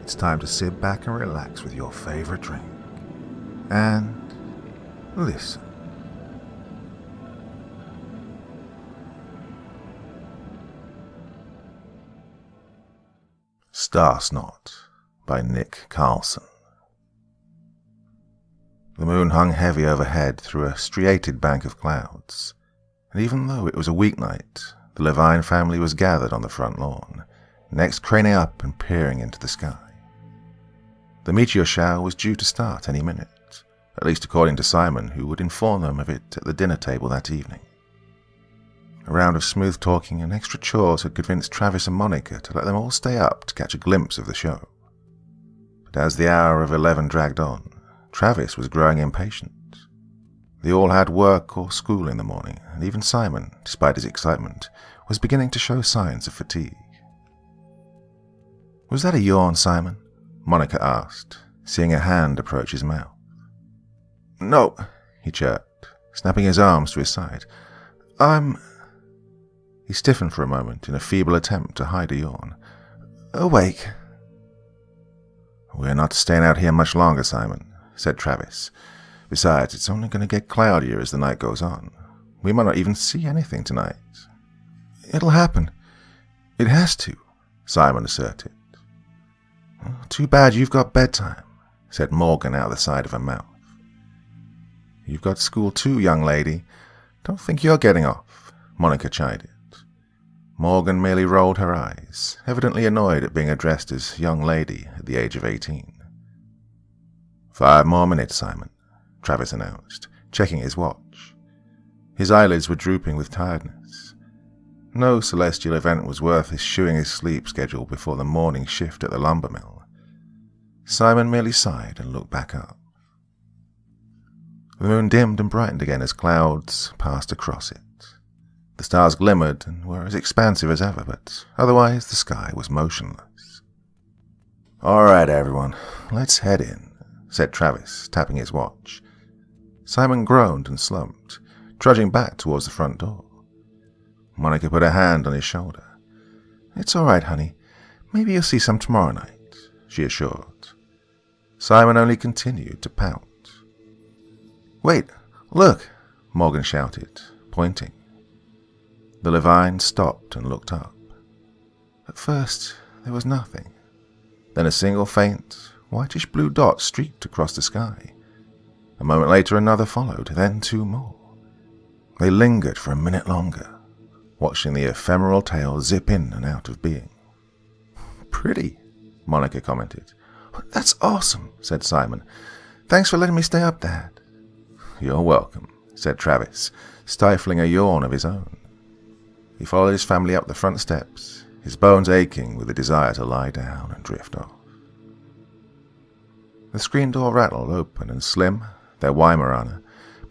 it's time to sit back and relax with your favorite drink. And listen. Snot by Nick Carlson. The moon hung heavy overhead through a striated bank of clouds, and even though it was a weeknight, the Levine family was gathered on the front lawn, necks craning up and peering into the sky. The meteor shower was due to start any minute, at least according to Simon, who would inform them of it at the dinner table that evening. A round of smooth talking and extra chores had convinced Travis and Monica to let them all stay up to catch a glimpse of the show. But as the hour of 11 dragged on, Travis was growing impatient. They all had work or school in the morning, and even Simon, despite his excitement, was beginning to show signs of fatigue. "Was that a yawn, Simon?" Monica asked, seeing a hand approach his mouth. "No," he chirped, snapping his arms to his side. He stiffened for a moment in a feeble attempt to hide a yawn. "Awake." "We're not staying out here much longer, Simon," said Travis. "Besides, it's only going to get cloudier as the night goes on. We might not even see anything tonight." "It'll happen. It has to," Simon asserted. "Too bad you've got bedtime," said Morgan out the side of her mouth. "You've got school too, young lady. Don't think you're getting off," Monica chided. Morgan merely rolled her eyes, evidently annoyed at being addressed as young lady at the age of 18. "5 more minutes, Simon," Travis announced, checking his watch. His eyelids were drooping with tiredness. No celestial event was worth eschewing his sleep schedule before the morning shift at the lumber mill. Simon merely sighed and looked back up. The moon dimmed and brightened again as clouds passed across it. The stars glimmered and were as expansive as ever, but otherwise the sky was motionless. "All right, everyone, let's head in," said Travis, tapping his watch. Simon groaned and slumped, trudging back towards the front door. Monica put a hand on his shoulder. "It's all right, honey. Maybe you'll see some tomorrow night," she assured. Simon only continued to pout. "Wait, look!" Morgan shouted, pointing. The Levine stopped and looked up. At first, there was nothing. Then a single faint, whitish-blue dot streaked across the sky. A moment later another followed, then 2 more. They lingered for a minute longer, watching the ephemeral tail zip in and out of being. "Pretty," Monica commented. "That's awesome," said Simon. "Thanks for letting me stay up, Dad." "You're welcome," said Travis, stifling a yawn of his own. He followed his family up the front steps, his bones aching with the desire to lie down and drift off. The screen door rattled open and Slim, their Weimaraner,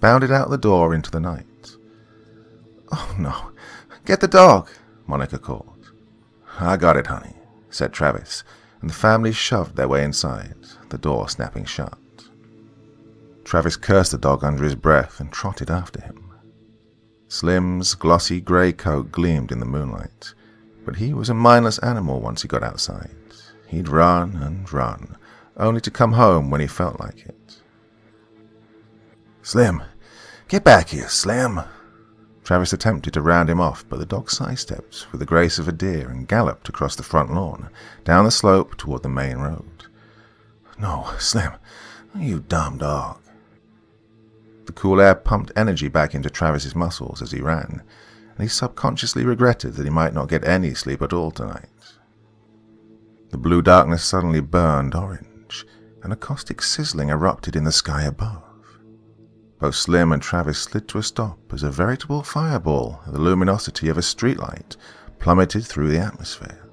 bounded out the door into the night. "Oh no, get the dog," Monica called. "I got it, honey," said Travis, and the family shoved their way inside, the door snapping shut. Travis cursed the dog under his breath and trotted after him. Slim's glossy grey coat gleamed in the moonlight, but he was a mindless animal once he got outside. He'd run and run, only to come home when he felt like it. "Slim, get back here, Slim!" Travis attempted to round him off, but the dog sidestepped with the grace of a deer and galloped across the front lawn, down the slope toward the main road. "No, Slim, you dumb dog." The cool air pumped energy back into Travis's muscles as he ran, and he subconsciously regretted that he might not get any sleep at all tonight. The blue darkness suddenly burned orange, and a caustic sizzling erupted in the sky above. Both Slim and Travis slid to a stop as a veritable fireball of the luminosity of a streetlight plummeted through the atmosphere.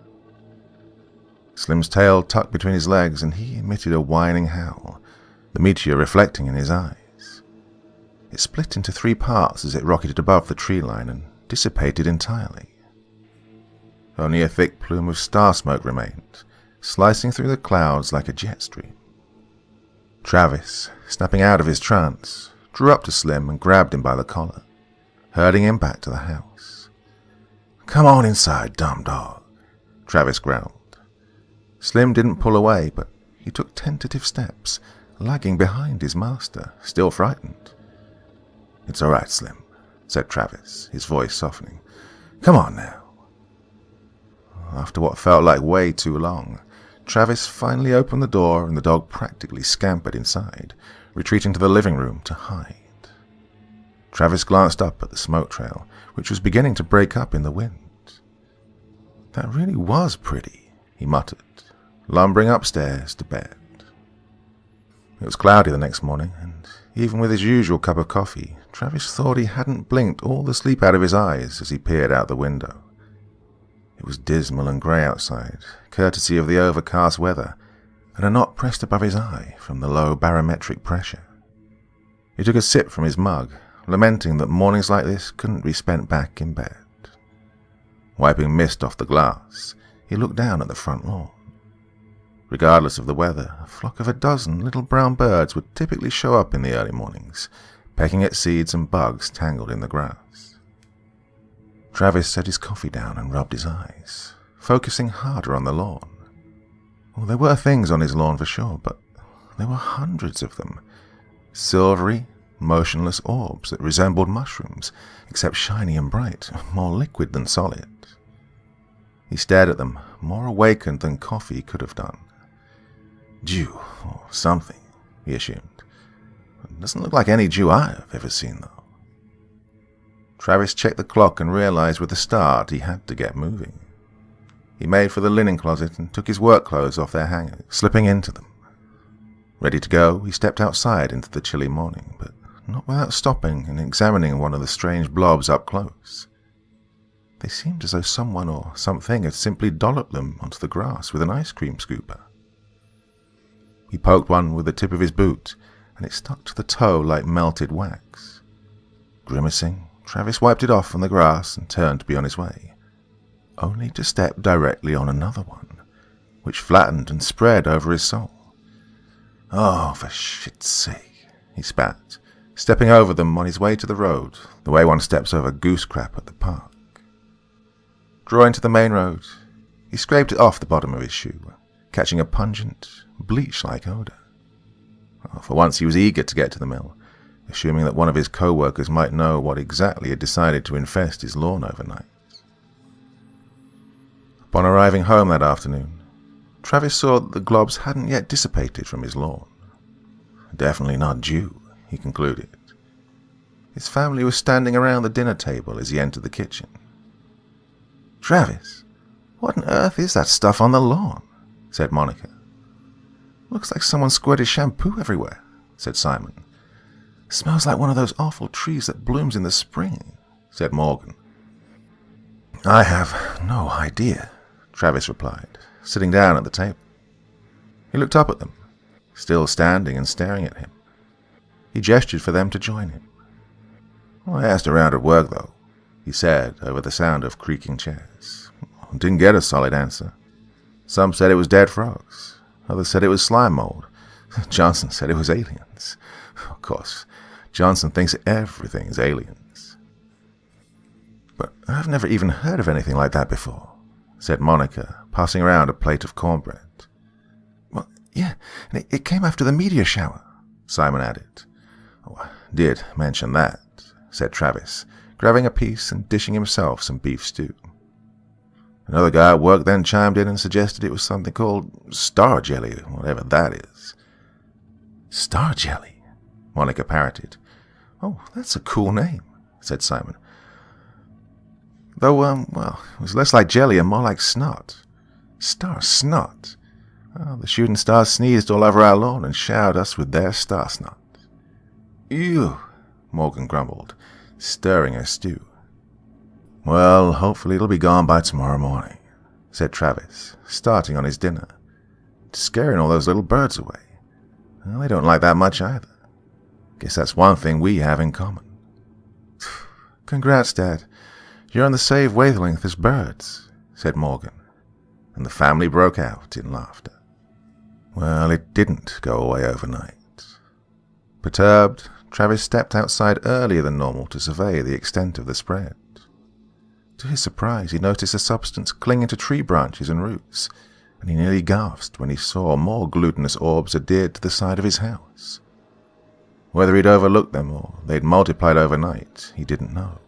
Slim's tail tucked between his legs, and he emitted a whining howl, the meteor reflecting in his eyes. It split into 3 parts as it rocketed above the tree line and dissipated entirely. Only a thick plume of star smoke remained, slicing through the clouds like a jet stream. Travis, snapping out of his trance, drew up to Slim and grabbed him by the collar, herding him back to the house. "Come on inside, dumb dog," Travis growled. Slim didn't pull away, but he took tentative steps, lagging behind his master, still frightened. "It's all right, Slim," said Travis, his voice softening. "Come on now." After what felt like way too long, Travis finally opened the door and the dog practically scampered inside, retreating to the living room to hide. Travis glanced up at the smoke trail, which was beginning to break up in the wind. "That really was pretty," he muttered, lumbering upstairs to bed. It was cloudy the next morning, and even with his usual cup of coffee, Travis thought he hadn't blinked all the sleep out of his eyes as he peered out the window. It was dismal and grey outside, courtesy of the overcast weather, and a knot pressed above his eye from the low barometric pressure. He took a sip from his mug, lamenting that mornings like this couldn't be spent back in bed. Wiping mist off the glass, he looked down at the front lawn. Regardless of the weather, a flock of a dozen little brown birds would typically show up in the early mornings, pecking at seeds and bugs tangled in the grass. Travis set his coffee down and rubbed his eyes, focusing harder on the lawn. Well, there were things on his lawn for sure, but there were hundreds of them. Silvery, motionless orbs that resembled mushrooms, except shiny and bright, more liquid than solid. He stared at them, more awakened than coffee could have done. Dew, or something, he assumed. It doesn't look like any dew I've ever seen, though. Travis checked the clock and realized with a start he had to get moving. He made for the linen closet and took his work clothes off their hangers, slipping into them. Ready to go, he stepped outside into the chilly morning, but not without stopping and examining one of the strange blobs up close. They seemed as though someone or something had simply dolloped them onto the grass with an ice cream scooper. He poked one with the tip of his boot, and it stuck to the toe like melted wax. Grimacing, Travis wiped it off on the grass and turned to be on his way, only to step directly on another one, which flattened and spread over his soul. "Oh, for shit's sake," he spat, stepping over them on his way to the road, the way one steps over goose crap at the park. Drawing to the main road, he scraped it off the bottom of his shoe, catching a pungent, bleach-like odor. For once he was eager to get to the mill, assuming that one of his co-workers might know what exactly had decided to infest his lawn overnight. Upon arriving home that afternoon, Travis saw that the globs hadn't yet dissipated from his lawn. Definitely not dew, he concluded. His family was standing around the dinner table as he entered the kitchen. "Travis, what on earth is that stuff on the lawn?" said Monica. "Looks like someone squirted shampoo everywhere," said Simon. "Smells like one of those awful trees that blooms in the spring," said Morgan. "I have no idea," Travis replied, sitting down at the table. He looked up at them, still standing and staring at him. He gestured for them to join him. "I asked around at work, though," he said over the sound of creaking chairs. "Didn't get a solid answer. Some said it was dead frogs. Others said it was slime mold. Johnson said it was aliens. Of course, Johnson thinks everything is aliens." "But I've never even heard of anything like that before," said Monica, passing around a plate of cornbread. "Well, yeah, and it came after the meteor shower," Simon added. "Oh, I did mention that," said Travis, grabbing a piece and dishing himself some beef stew. Another guy at work then chimed in and suggested it was something called star jelly, whatever that is. "Star jelly?" Monica parroted. "Oh, that's a cool name," said Simon. "Though, well, it was less like jelly and more like snot. Star snot. Well, the shooting stars sneezed all over our lawn and showered us with their star snot." "Ew," Morgan grumbled, stirring her stew. "Well, hopefully it'll be gone by tomorrow morning," said Travis, starting on his dinner. "Scaring all those little birds away. Well, they don't like that much either. Guess that's one thing we have in common." "Congrats, Dad. You're on the same wavelength as birds," said Morgan, and the family broke out in laughter. Well, it didn't go away overnight. Perturbed, Travis stepped outside earlier than normal to survey the extent of the spread. To his surprise, he noticed a substance clinging to tree branches and roots, and he nearly gasped when he saw more glutinous orbs adhered to the side of his house. Whether he'd overlooked them or they'd multiplied overnight, he didn't know.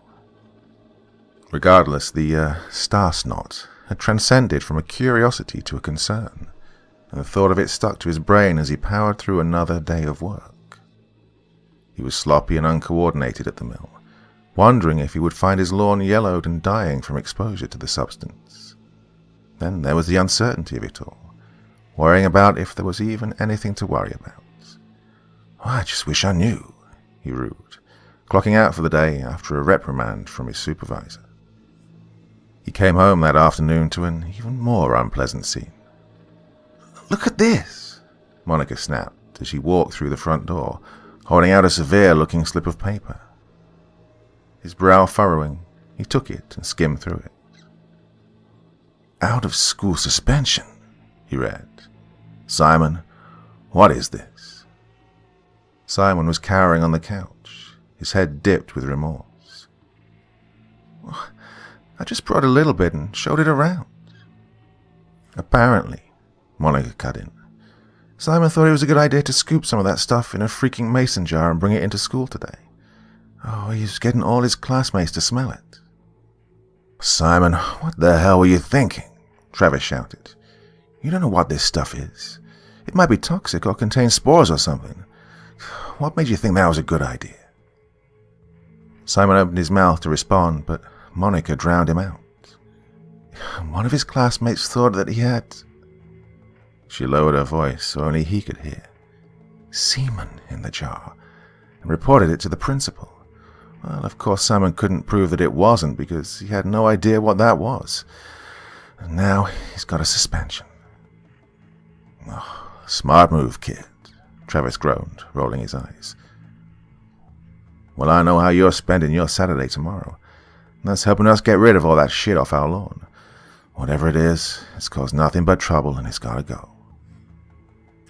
Regardless, the star snot had transcended from a curiosity to a concern, and the thought of it stuck to his brain as he powered through another day of work. He was sloppy and uncoordinated at the mill, wondering if he would find his lawn yellowed and dying from exposure to the substance. Then there was the uncertainty of it all, worrying about if there was even anything to worry about. "I just wish I knew," he rued, clocking out for the day after a reprimand from his supervisor. He came home that afternoon to an even more unpleasant scene. "Look at this," Monica snapped as she walked through the front door, holding out a severe-looking slip of paper. His brow furrowing, he took it and skimmed through it. "Out of school suspension," he read. "Simon, what is this?" Simon was cowering on the couch, his head dipped with remorse. "I just brought a little bit and showed it around." "Apparently," Monica cut in, "Simon thought it was a good idea to scoop some of that stuff in a freaking mason jar and bring it into school today. Oh, he was getting all his classmates to smell it." "Simon, what the hell were you thinking?" Travis shouted. "You don't know what this stuff is. It might be toxic or contain spores or something. What made you think that was a good idea?" Simon opened his mouth to respond, but Monica drowned him out. "One of his classmates thought that he had—" She lowered her voice so only he could hear. "Semen in the jar, and reported it to the principal. Well, of course Simon couldn't prove that it wasn't because he had no idea what that was. And now he's got a suspension." "Oh, smart move, kid," Travis groaned, rolling his eyes. "Well, I know how you're spending your Saturday tomorrow. That's helping us get rid of all that shit off our lawn. Whatever it is, it's caused nothing but trouble and it's gotta go."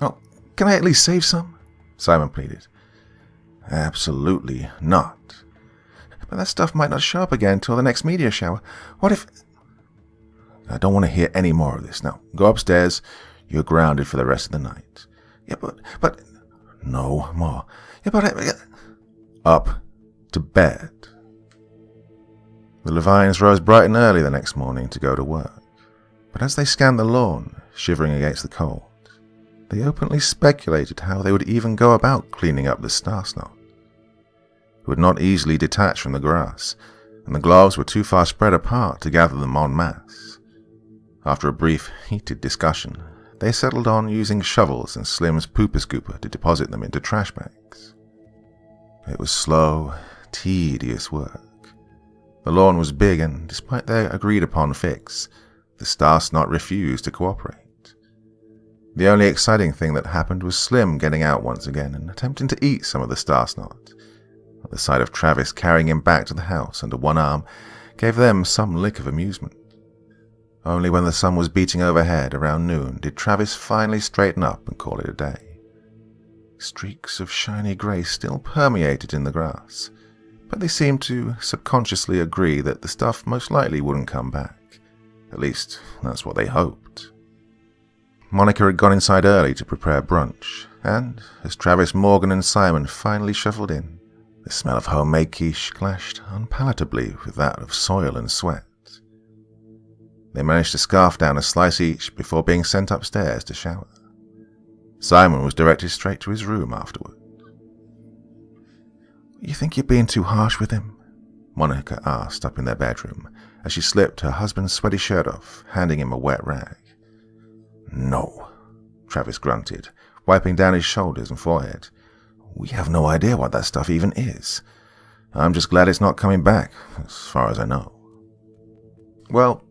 "Oh, can I at least save some?" Simon pleaded. "Absolutely not." "But that stuff might not show up again until the next meteor shower. What if—" "I don't want to hear any more of this. Now, go upstairs. You're grounded for the rest of the night." "Yeah, but... No more." "Yeah, but... Up to bed." The Levines rose bright and early the next morning to go to work, but as they scanned the lawn, shivering against the cold, they openly speculated how they would even go about cleaning up the star snot. It would not easily detach from the grass, and the gloves were too far spread apart to gather them en masse. After a brief, heated discussion, they settled on using shovels and Slim's pooper scooper to deposit them into trash bags. It was slow, tedious work. The lawn was big, and despite their agreed-upon fix, the star snot refused to cooperate. The only exciting thing that happened was Slim getting out once again and attempting to eat some of the star snot. The sight of Travis carrying him back to the house under one arm gave them some lick of amusement. Only when the sun was beating overhead around noon did Travis finally straighten up and call it a day. Streaks of shiny grey still permeated in the grass, but they seemed to subconsciously agree that the stuff most likely wouldn't come back. At least, that's what they hoped. Monica had gone inside early to prepare brunch, and as Travis, Morgan, and Simon finally shuffled in, the smell of homemade quiche clashed unpalatably with that of soil and sweat. They managed to scarf down a slice each before being sent upstairs to shower. Simon was directed straight to his room afterward. "You think you're being too harsh with him?" Monica asked up in their bedroom as she slipped her husband's sweaty shirt off, handing him a wet rag. "No," Travis grunted, wiping down his shoulders and forehead. "We have no idea what that stuff even is. I'm just glad it's not coming back, as far as I know." "Well,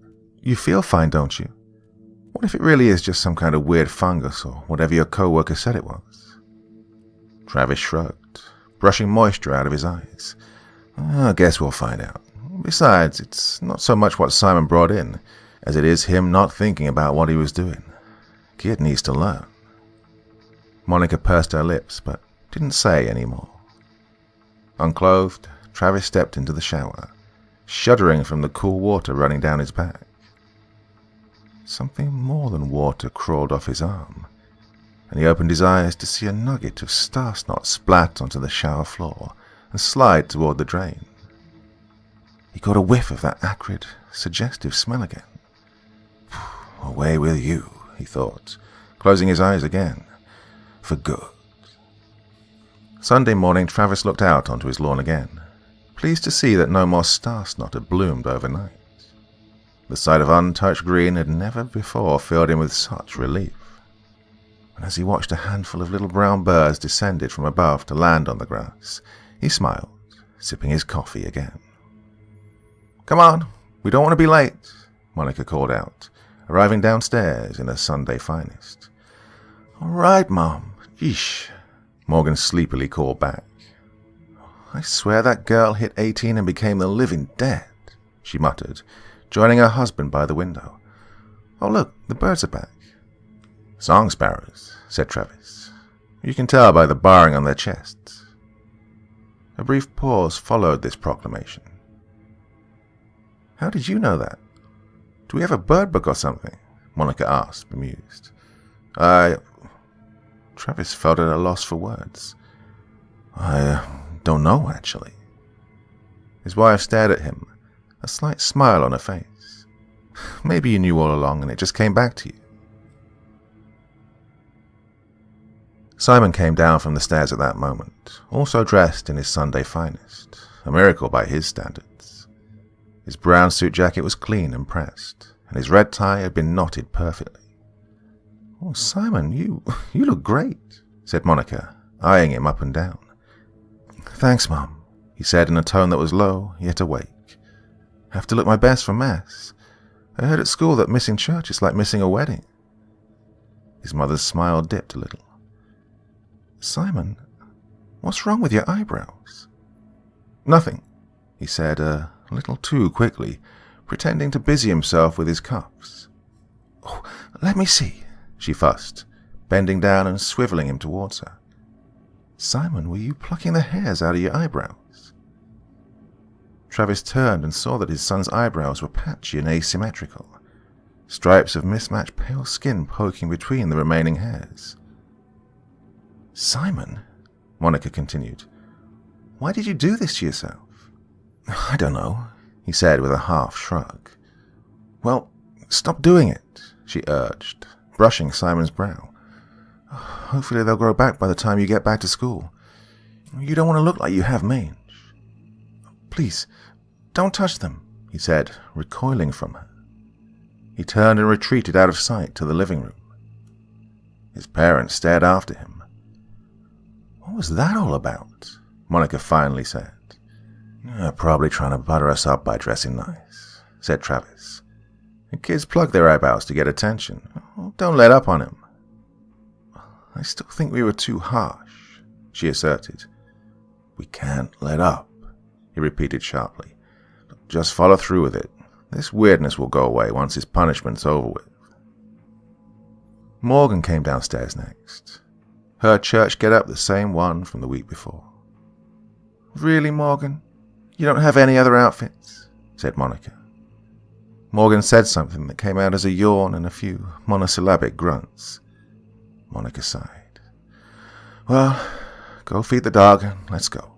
you feel fine, don't you? What if it really is just some kind of weird fungus or whatever your co-worker said it was?" Travis shrugged, brushing moisture out of his eyes. "I guess we'll find out. Besides, it's not so much what Simon brought in, as it is him not thinking about what he was doing. Kid needs to learn." Monica pursed her lips, but didn't say any more. Unclothed, Travis stepped into the shower, shuddering from the cool water running down his back. something more than water crawled off his arm, and he opened his eyes to see a nugget of star snot splat onto the shower floor and slide toward the drain. He got a whiff of that acrid, suggestive smell again. Away with you, he thought, closing his eyes again. For good. Sunday morning, Travis looked out onto his lawn again, pleased to see that no more star snot had bloomed overnight. The sight of untouched green had never before filled him with such relief. And as he watched a handful of little brown birds descended from above to land on the grass, he smiled, sipping his coffee again. "Come on, we don't want to be late," Monica called out, arriving downstairs in her Sunday finest. "All right, Mom. Yeesh," Morgan sleepily called back. "I swear that girl hit 18 and became the living dead," she muttered, joining her husband by the window. "Oh, look, the birds are back." "Song sparrows," said Travis. "You can tell by the barring on their chests." A brief pause followed this proclamation. "How did you know that? Do we have a bird book or something?" Monica asked, bemused. Travis felt at a loss for words. "I don't know, actually." His wife stared at him, a slight smile on her face. "Maybe you knew all along and it just came back to you." Simon came down from the stairs at that moment, also dressed in his Sunday finest, a miracle by his standards. His brown suit jacket was clean and pressed, and his red tie had been knotted perfectly. "Oh, Simon, you look great," said Monica, eyeing him up and down. "Thanks, Mum," he said in a tone that was low, yet awake. "I have to look my best for Mass. I heard at school that missing church is like missing a wedding." His mother's smile dipped a little. "Simon, what's wrong with your eyebrows?" "Nothing," he said a little too quickly, pretending to busy himself with his cuffs. "Oh, let me see," she fussed, bending down and swiveling him towards her. "Simon, were you plucking the hairs out of your eyebrows?" Travis turned and saw that his son's eyebrows were patchy and asymmetrical, stripes of mismatched pale skin poking between the remaining hairs. "Simon," Monica continued, "why did you do this to yourself?" "I don't know," he said with a half shrug. "Well, stop doing it," she urged, brushing Simon's brow. "Hopefully they'll grow back by the time you get back to school. You don't want to look like you have mange." "Please, don't touch them," he said, recoiling from her. He turned and retreated out of sight to the living room. His parents stared after him. "What was that all about?" Monica finally said. "Probably trying to butter us up by dressing nice," said Travis. "The kids plug their eyebrows to get attention. Don't let up on him." "I still think we were too harsh," she asserted. "We can't let up," he repeated sharply. "Just follow through with it. This weirdness will go away once his punishment's over with." Morgan came downstairs next. Her church get-up the same one from the week before. "Really, Morgan? You don't have any other outfits?" said Monica. Morgan said something that came out as a yawn and a few monosyllabic grunts. Monica sighed. "Well, go feed the dog and let's go."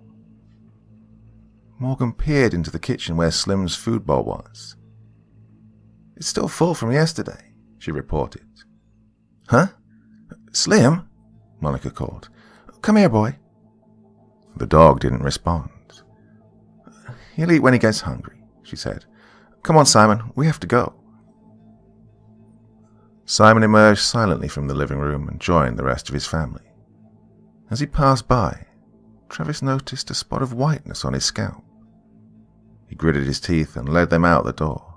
Morgan peered into the kitchen where Slim's food bowl was. "It's still full from yesterday," she reported. "Huh? Slim?" Monica called. "Come here, boy." The dog didn't respond. "He'll eat when he gets hungry," she said. "Come on, Simon, we have to go." Simon emerged silently from the living room and joined the rest of his family. As he passed by, Travis noticed a spot of whiteness on his scalp. He gritted his teeth and led them out the door.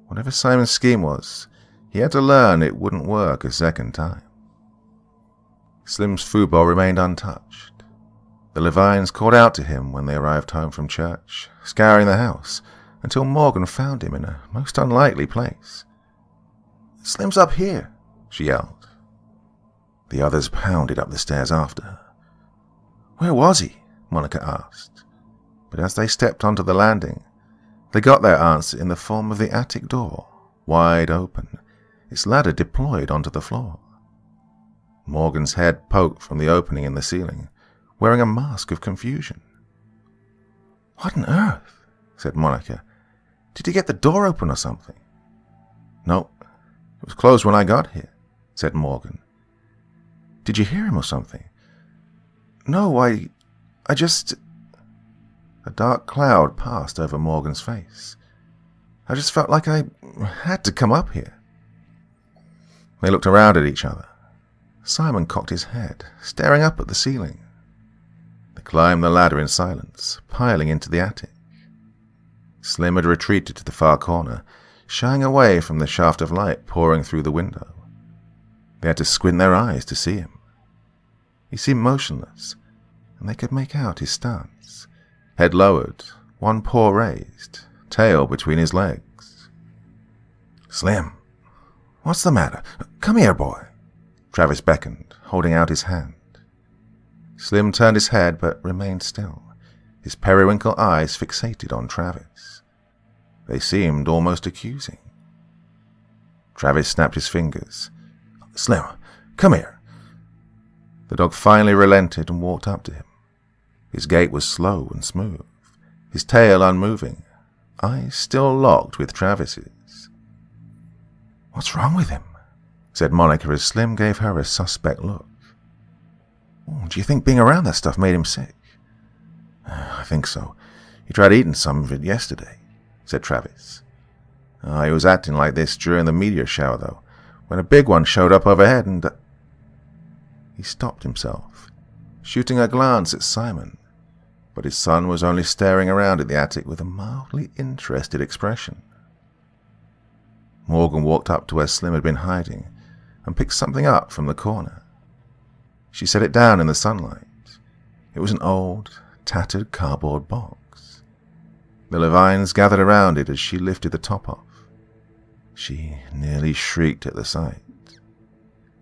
Whatever Simon's scheme was, he had to learn it wouldn't work a second time. Slim's food bowl remained untouched. The Levines called out to him when they arrived home from church, scouring the house, until Morgan found him in a most unlikely place. "Slim's up here," she yelled. The others pounded up the stairs after her. "Where was he?" Monica asked. But as they stepped onto the landing, they got their answer in the form of the attic door, wide open, its ladder deployed onto the floor. Morgan's head poked from the opening in the ceiling, wearing a mask of confusion. "What on earth?" said Monica. "Did he get the door open or something?" "No, it was closed when I got here," said Morgan. "Did you hear him or something?" "No, I just..." A dark cloud passed over Morgan's face. "I just felt like I had to come up here." They looked around at each other. Simon cocked his head, staring up at the ceiling. They climbed the ladder in silence, piling into the attic. Slim had retreated to the far corner, shying away from the shaft of light pouring through the window. They had to squint their eyes to see him. He seemed motionless, and they could make out his stance, head lowered, one paw raised, tail between his legs. "Slim, what's the matter? Come here, boy," Travis beckoned, holding out his hand. Slim turned his head but remained still, his periwinkle eyes fixated on Travis. They seemed almost accusing. Travis snapped his fingers. "Slim, come here." The dog finally relented and walked up to him. His gait was slow and smooth, his tail unmoving, eyes still locked with Travis's. "What's wrong with him?" said Monica as Slim gave her a suspect look. "Do you think being around that stuff made him sick?" "I think so. He tried eating some of it yesterday," said Travis. "He was acting like this during the meteor shower, though, when a big one showed up overhead and..." He stopped himself, shooting a glance at Simon, but his son was only staring around at the attic with a mildly interested expression. Morgan walked up to where Slim had been hiding and picked something up from the corner. She set it down in the sunlight. It was an old, tattered cardboard box. The Levines gathered around it as she lifted the top off. She nearly shrieked at the sight.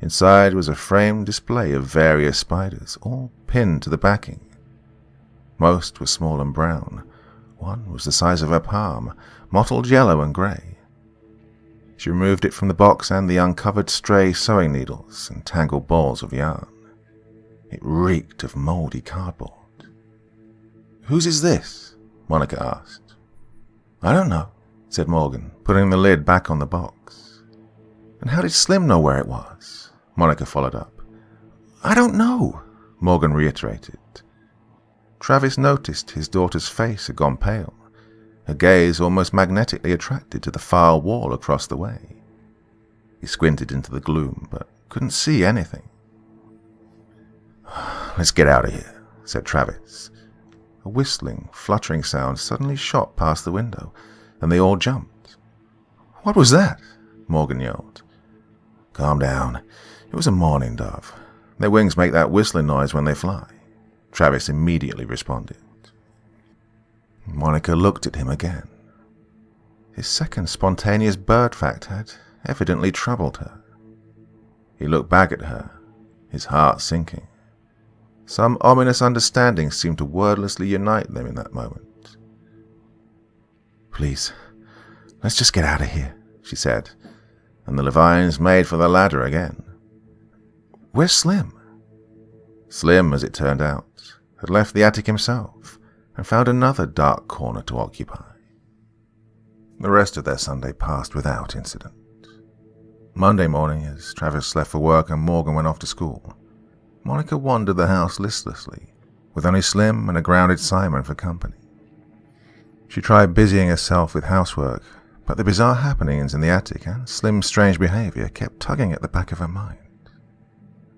Inside was a framed display of various spiders, all pinned to the backing. Most were small and brown. One was the size of her palm, mottled yellow and grey. She removed it from the box and the uncovered stray sewing needles and tangled balls of yarn. It reeked of mouldy cardboard. "Whose is this?" Monica asked. "I don't know," said Morgan, putting the lid back on the box. "And how did Slim know where it was?" Monica followed up. "I don't know," Morgan reiterated. Travis noticed his daughter's face had gone pale, her gaze almost magnetically attracted to the far wall across the way. He squinted into the gloom, but couldn't see anything. "Let's get out of here," said Travis. A whistling, fluttering sound suddenly shot past the window, and they all jumped. "What was that?" Morgan yelled. "Calm down. It was a mourning dove. Their wings make that whistling noise when they fly," Travis immediately responded. Monica looked at him again. His second spontaneous bird fact had evidently troubled her. He looked back at her, his heart sinking. Some ominous understanding seemed to wordlessly unite them in that moment. "Please, let's just get out of here," she said, and the Levines made for the ladder again. "Where's Slim?" Slim, as it turned out, had left the attic himself and found another dark corner to occupy. The rest of their Sunday passed without incident. Monday morning, as Travis left for work and Morgan went off to school, Monica wandered the house listlessly, with only Slim and a grounded Simon for company. She tried busying herself with housework, but the bizarre happenings in the attic and Slim's strange behavior kept tugging at the back of her mind.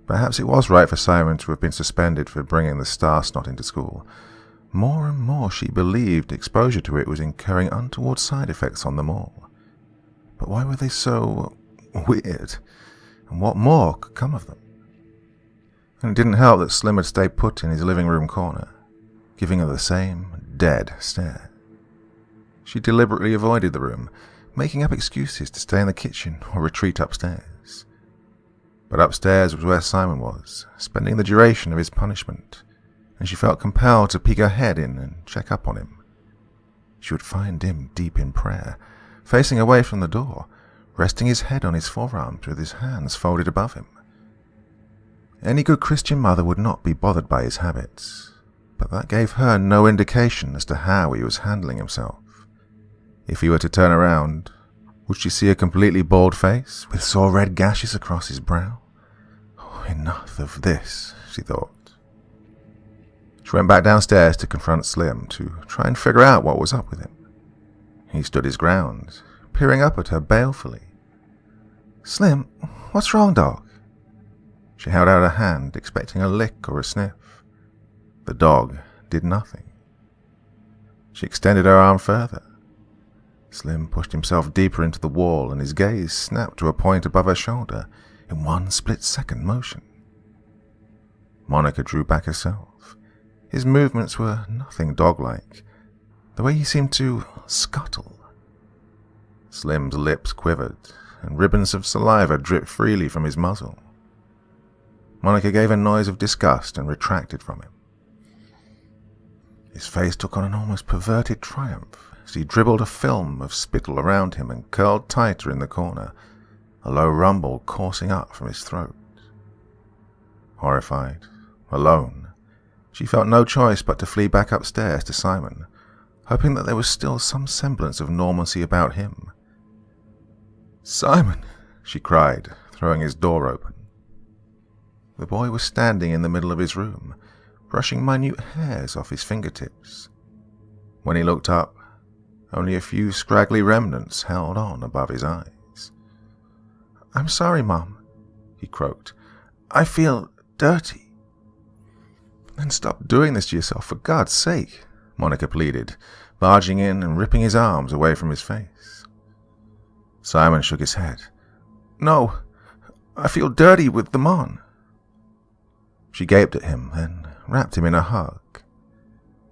Perhaps it was right for Simon to have been suspended for bringing the star snot into school. More and more she believed exposure to it was incurring untoward side effects on them all. But why were they so weird? And what more could come of them? And it didn't help that Slim had stayed put in his living room corner, giving her the same dead stare. She deliberately avoided the room, making up excuses to stay in the kitchen or retreat upstairs. But upstairs was where Simon was, spending the duration of his punishment, and she felt compelled to peek her head in and check up on him. She would find him deep in prayer, facing away from the door, resting his head on his forearms with his hands folded above him. Any good Christian mother would not be bothered by his habits, but that gave her no indication as to how he was handling himself. If he were to turn around, would she see a completely bald face with sore red gashes across his brow? Oh, enough of this, she thought. She went back downstairs to confront Slim to try and figure out what was up with him. He stood his ground, peering up at her balefully. "Slim, what's wrong, dog?" She held out her hand, expecting a lick or a sniff. The dog did nothing. She extended her arm further. Slim pushed himself deeper into the wall, and his gaze snapped to a point above her shoulder in one split-second motion. Monica drew back herself. His movements were nothing dog-like, the way he seemed to scuttle. Slim's lips quivered, and ribbons of saliva dripped freely from his muzzle. Monica gave a noise of disgust and retracted from him. His face took on an almost perverted triumph as he dribbled a film of spittle around him and curled tighter in the corner, a low rumble coursing up from his throat. Horrified, alone, she felt no choice but to flee back upstairs to Simon, hoping that there was still some semblance of normalcy about him. "Simon!" she cried, throwing his door open. The boy was standing in the middle of his room, brushing minute hairs off his fingertips. When he looked up, only a few scraggly remnants held on above his eyes. "I'm sorry, Mom," he croaked. "I feel dirty." "Then stop doing this to yourself, for God's sake," Monica pleaded, barging in and ripping his arms away from his face. Simon shook his head. "No, I feel dirty with them on." She gaped at him, then wrapped him in a hug.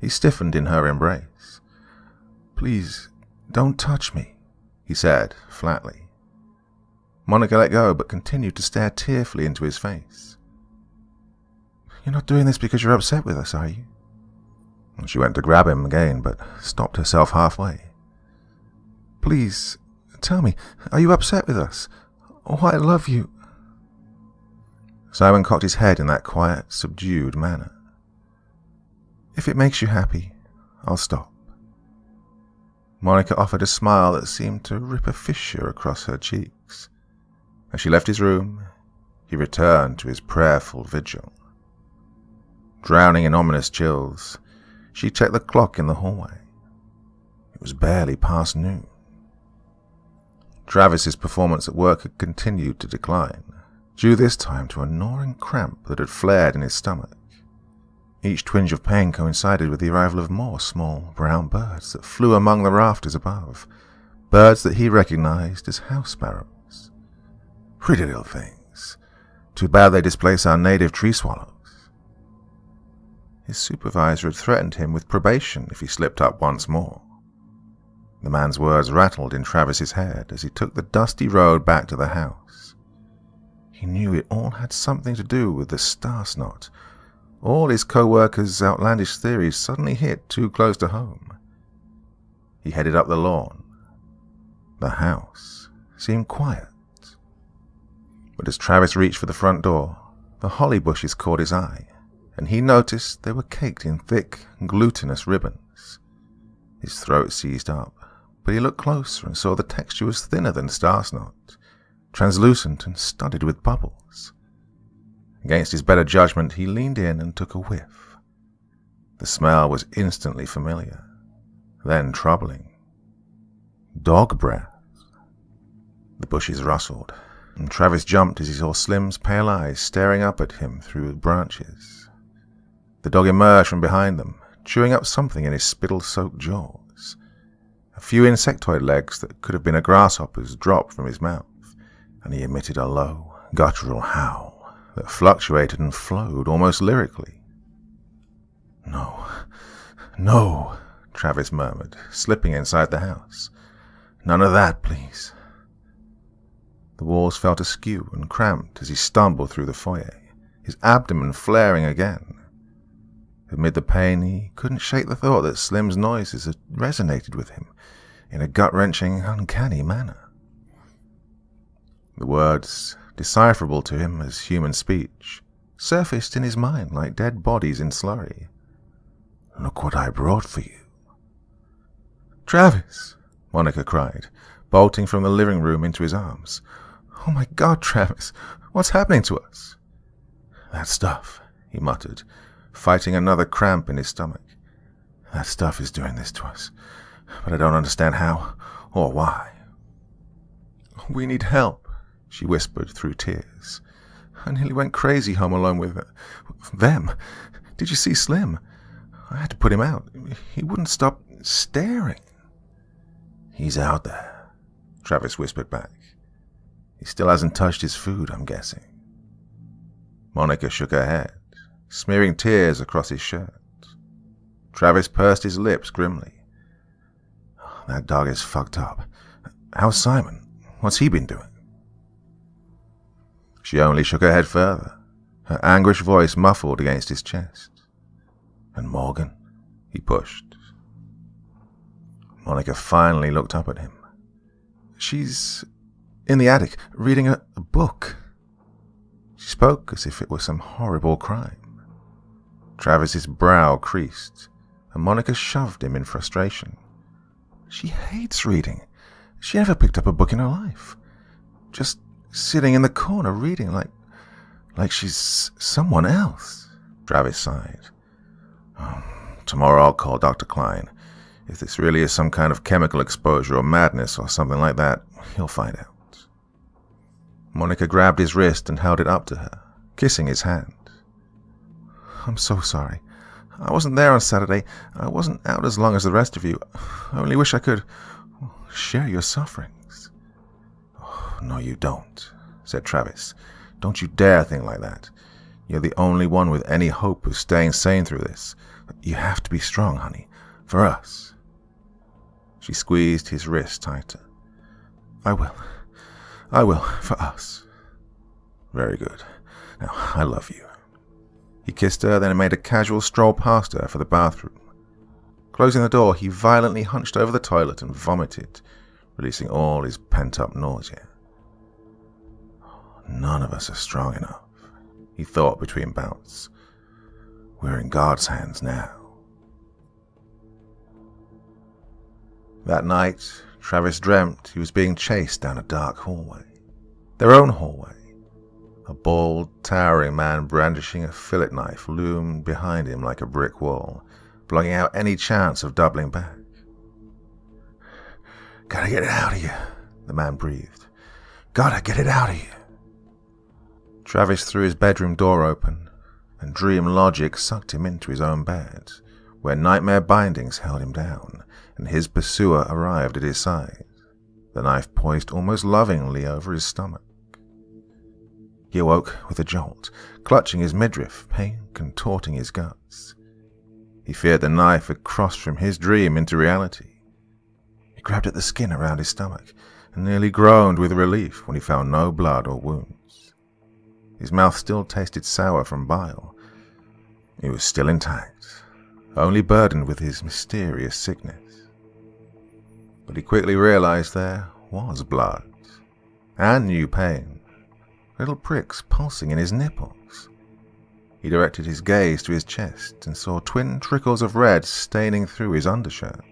He stiffened in her embrace. "Please, don't touch me," he said, flatly. Monica let go, but continued to stare tearfully into his face. "You're not doing this because you're upset with us, are you?" She went to grab him again, but stopped herself halfway. "Please, tell me, are you upset with us? Oh, I love you." Simon cocked his head in that quiet, subdued manner. "If it makes you happy, I'll stop." Monica offered a smile that seemed to rip a fissure across her cheeks. As she left his room, he returned to his prayerful vigil. Drowning in ominous chills, she checked the clock in the hallway. It was barely past noon. Travis's performance at work had continued to decline, due this time to a gnawing cramp that had flared in his stomach. Each twinge of pain coincided with the arrival of more small brown birds that flew among the rafters above, birds that he recognized as house sparrows. Pretty little things. Too bad they displace our native tree swallows. His supervisor had threatened him with probation if he slipped up once more. The man's words rattled in Travis's head as he took the dusty road back to the house. He knew it all had something to do with the star snot. All his co-workers' outlandish theories suddenly hit too close to home. He headed up the lawn. The house seemed quiet. But as Travis reached for the front door, the holly bushes caught his eye, and he noticed they were caked in thick, glutinous ribbons. His throat seized up, but he looked closer and saw the texture was thinner than star snot, translucent and studded with bubbles. Against his better judgment, he leaned in and took a whiff. The smell was instantly familiar, then troubling. Dog breath. The bushes rustled, and Travis jumped as he saw Slim's pale eyes staring up at him through the branches. The dog emerged from behind them, chewing up something in his spittle-soaked jaws. A few insectoid legs that could have been a grasshopper's dropped from his mouth, and he emitted a low, guttural howl that fluctuated and flowed almost lyrically. "No, no," Travis murmured, slipping inside the house. "None of that, please." The walls felt askew and cramped as he stumbled through the foyer, his abdomen flaring again. Amid the pain, he couldn't shake the thought that Slim's noises had resonated with him in a gut-wrenching, uncanny manner. The words, decipherable to him as human speech, surfaced in his mind like dead bodies in slurry. "Look what I brought for you." "Travis!" Monica cried, bolting from the living room into his arms. "Oh my God, Travis! What's happening to us?" "That stuff," he muttered, fighting another cramp in his stomach. "That stuff is doing this to us, but I don't understand how or why." "We need help," she whispered through tears. "I nearly went crazy home alone with them. Did you see Slim? I had to put him out. He wouldn't stop staring." "He's out there," Travis whispered back. "He still hasn't touched his food, I'm guessing." Monica shook her head, smearing tears across his shirt. Travis pursed his lips grimly. "That dog is fucked up. How's Simon? What's he been doing?" She only shook her head further, her anguished voice muffled against his chest. "And Morgan?" he pushed. Monica finally looked up at him. "She's in the attic, reading a book." She spoke as if it were some horrible crime. Travis's brow creased, and Monica shoved him in frustration. "She hates reading. She never picked up a book in her life. Just sitting in the corner reading like she's someone else." Travis sighed. "Tomorrow I'll call Dr. Klein. If this really is some kind of chemical exposure or madness or something like that, he'll find out." Monica grabbed his wrist and held it up to her, kissing his hand. "I'm so sorry. I wasn't there on Saturday. I wasn't out as long as the rest of you. I only wish I could share your sufferings." "Oh, no, you don't," said Travis. "Don't you dare think like that. You're the only one with any hope of staying sane through this. You have to be strong, honey, for us." She squeezed his wrist tighter. I will, for us." "Very good. Now, I love you." He kissed her, then made a casual stroll past her for the bathroom. Closing the door, he violently hunched over the toilet and vomited, releasing all his pent-up nausea. "None of us are strong enough," he thought between bouts. "We're in God's hands now." That night, Travis dreamt he was being chased down a dark hallway. Their own hallway. A bald, towering man brandishing a fillet knife loomed behind him like a brick wall, blocking out any chance of doubling back. "Gotta get it out of you," the man breathed. "Gotta get it out of you." Travis threw his bedroom door open, and dream logic sucked him into his own bed, where nightmare bindings held him down, and his pursuer arrived at his side, the knife poised almost lovingly over his stomach. He awoke with a jolt, clutching his midriff, pain contorting his guts. He feared the knife had crossed from his dream into reality. He grabbed at the skin around his stomach, and nearly groaned with relief when he found no blood or wounds. His mouth still tasted sour from bile. He was still intact, only burdened with his mysterious sickness. But he quickly realized there was blood, and new pain, little pricks pulsing in his nipples. He directed his gaze to his chest and saw twin trickles of red staining through his undershirt.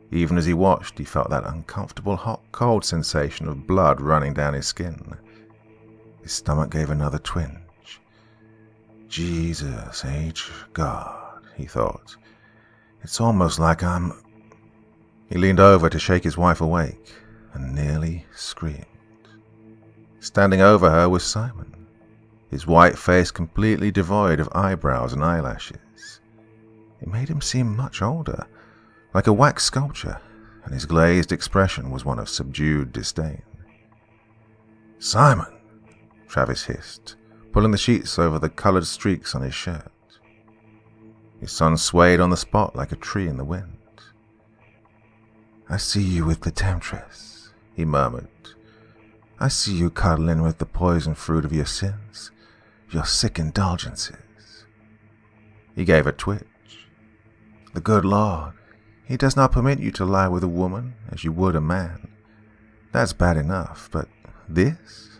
Even as he watched, he felt that uncomfortable hot-cold sensation of blood running down his skin. His stomach gave another twinge. "Jesus H. God," he thought. "It's almost like I'm—" He leaned over to shake his wife awake and nearly screamed. Standing over her was Simon, his white face completely devoid of eyebrows and eyelashes. It made him seem much older, like a wax sculpture, and his glazed expression was one of subdued disdain. "Simon!" Travis hissed, pulling the sheets over the colored streaks on his shirt. His son swayed on the spot like a tree in the wind. "I see you with the temptress," he murmured. "I see you cuddling with the poison fruit of your sins, your sick indulgences." He gave a twitch. "The good Lord, He does not permit you to lie with a woman as you would a man. That's bad enough, but This?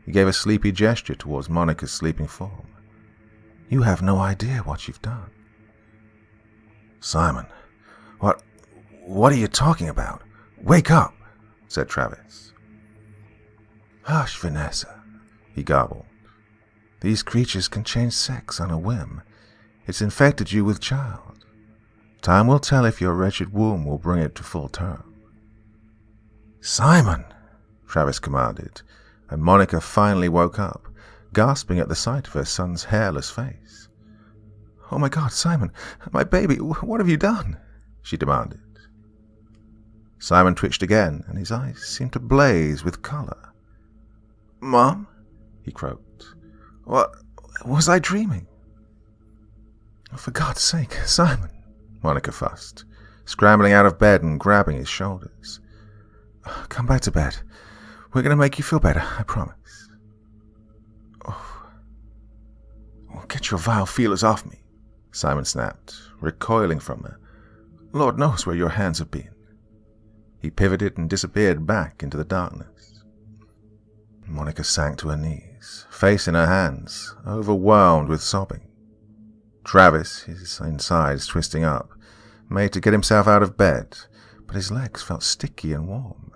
He gave a sleepy gesture towards Monica's sleeping form. You have no idea what you've done. Simon, what are you talking about? Wake up, said Travis. Hush, Vanessa, he garbled. These creatures can change sex on a whim. It's infected you with child. Time will tell if your wretched womb will bring it to full term. Simon, Travis commanded, and Monica finally woke up, gasping at the sight of her son's hairless face. Oh my God, Simon, my baby, what have you done? She demanded. Simon twitched again, and his eyes seemed to blaze with color. Mom? He croaked. What? Was I dreaming? Oh, for God's sake, Simon, Monica fussed, scrambling out of bed and grabbing his shoulders. Come back to bed. We're going to make you feel better, I promise. Oh, get your vile feelers off me, Simon snapped, recoiling from her. Lord knows where your hands have been. He pivoted and disappeared back into the darkness. Monica sank to her knees, face in her hands, overwhelmed with sobbing. Travis, his insides twisting up, made to get himself out of bed, but his legs felt sticky and warm.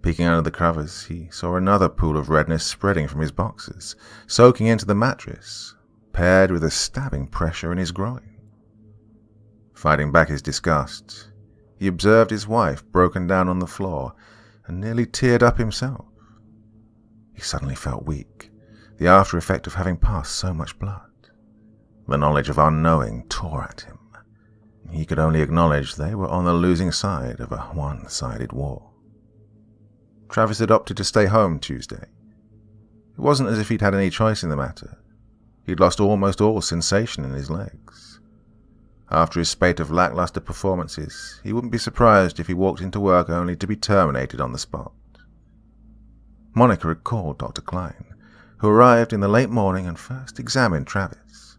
Peeking under the covers, he saw another pool of redness spreading from his boxers, soaking into the mattress, paired with a stabbing pressure in his groin. Fighting back his disgust, he observed his wife broken down on the floor and nearly teared up himself. He suddenly felt weak, the after effect of having passed so much blood. The knowledge of unknowing tore at him. He could only acknowledge they were on the losing side of a one-sided war. Travis had opted to stay home Tuesday. It wasn't as if he'd had any choice in the matter. He'd lost almost all sensation in his legs. After his spate of lackluster performances, he wouldn't be surprised if he walked into work only to be terminated on the spot. Monica had called Dr. Klein, who arrived in the late morning and first examined Travis.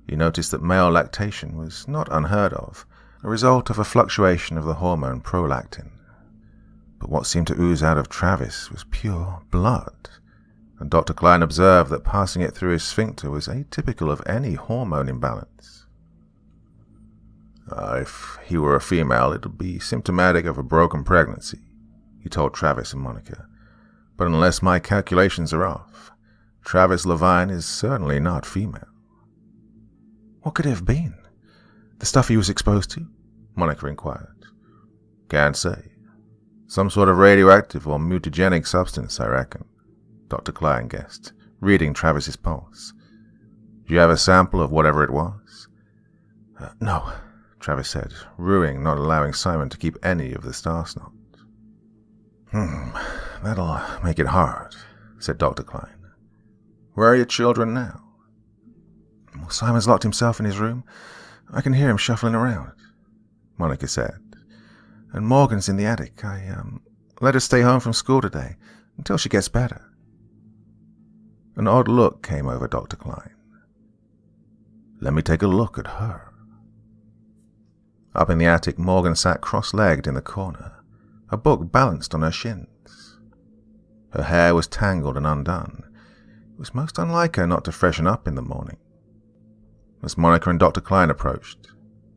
He noticed that male lactation was not unheard of, a result of a fluctuation of the hormone prolactin. But what seemed to ooze out of Travis was pure blood, and Dr. Klein observed that passing it through his sphincter was atypical of any hormone imbalance. If he were a female, it would be symptomatic of a broken pregnancy, he told Travis and Monica. But unless my calculations are off, Travis Levine is certainly not female. What could it have been? The stuff he was exposed to? Monica inquired. Can't say. Some sort of radioactive or mutagenic substance, I reckon, Dr. Klein guessed, reading Travis's pulse. Do you have a sample of whatever it was? No, Travis said, rueing not allowing Simon to keep any of the star snot. That'll make it hard, said Dr. Klein. Where are your children now? Well, Simon's locked himself in his room. I can hear him shuffling around, Monica said. And Morgan's in the attic. I let her stay home from school today, until she gets better. An odd look came over Dr. Klein. Let me take a look at her. Up in the attic, Morgan sat cross-legged in the corner, a book balanced on her shins. Her hair was tangled and undone. It was most unlike her not to freshen up in the morning. As Monica and Dr. Klein approached,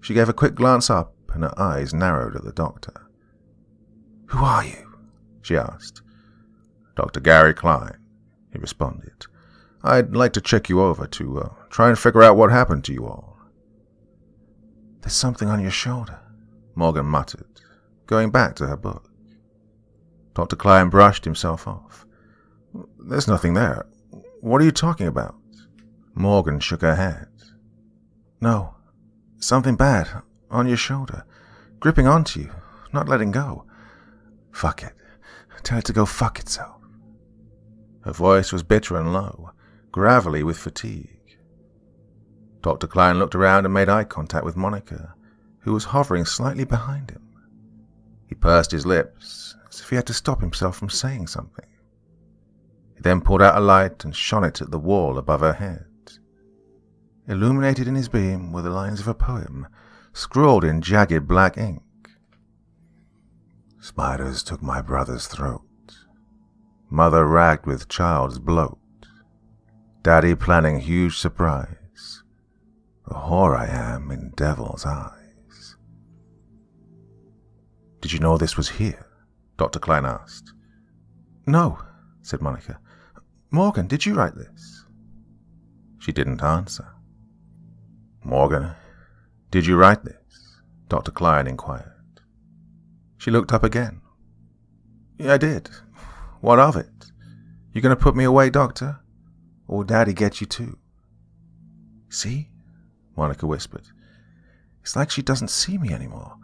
she gave a quick glance up and her eyes narrowed at the doctor. Who are you? She asked. Dr. Gary Klein, he responded. I'd like to check you over to try and figure out what happened to you all. There's something on your shoulder, Morgan muttered, going back to her book. Dr. Klein brushed himself off. There's nothing there. What are you talking about? Morgan shook her head. No, something bad, on your shoulder, gripping onto you, not letting go. Fuck it. Tell it to go fuck itself. Her voice was bitter and low, gravelly with fatigue. Dr. Klein looked around and made eye contact with Monica, who was hovering slightly behind him. He pursed his lips, as if he had to stop himself from saying something. He then pulled out a light and shone it at the wall above her head. Illuminated in his beam were the lines of a poem, scrawled in jagged black ink. Spiders took my brother's throat, Mother racked with child's bloat. Daddy planning huge surprise. The whore I am in devil's eyes. Did you know this was here? Dr. Klein asked. No, said Monica. Morgan, did you write this? She didn't answer. Morgan, did you write this? Dr. Klein inquired. She looked up again. Yeah, I did. What of it? You going to put me away, Doctor? Or will Daddy get you too? See? Monica whispered. It's like she doesn't see me anymore.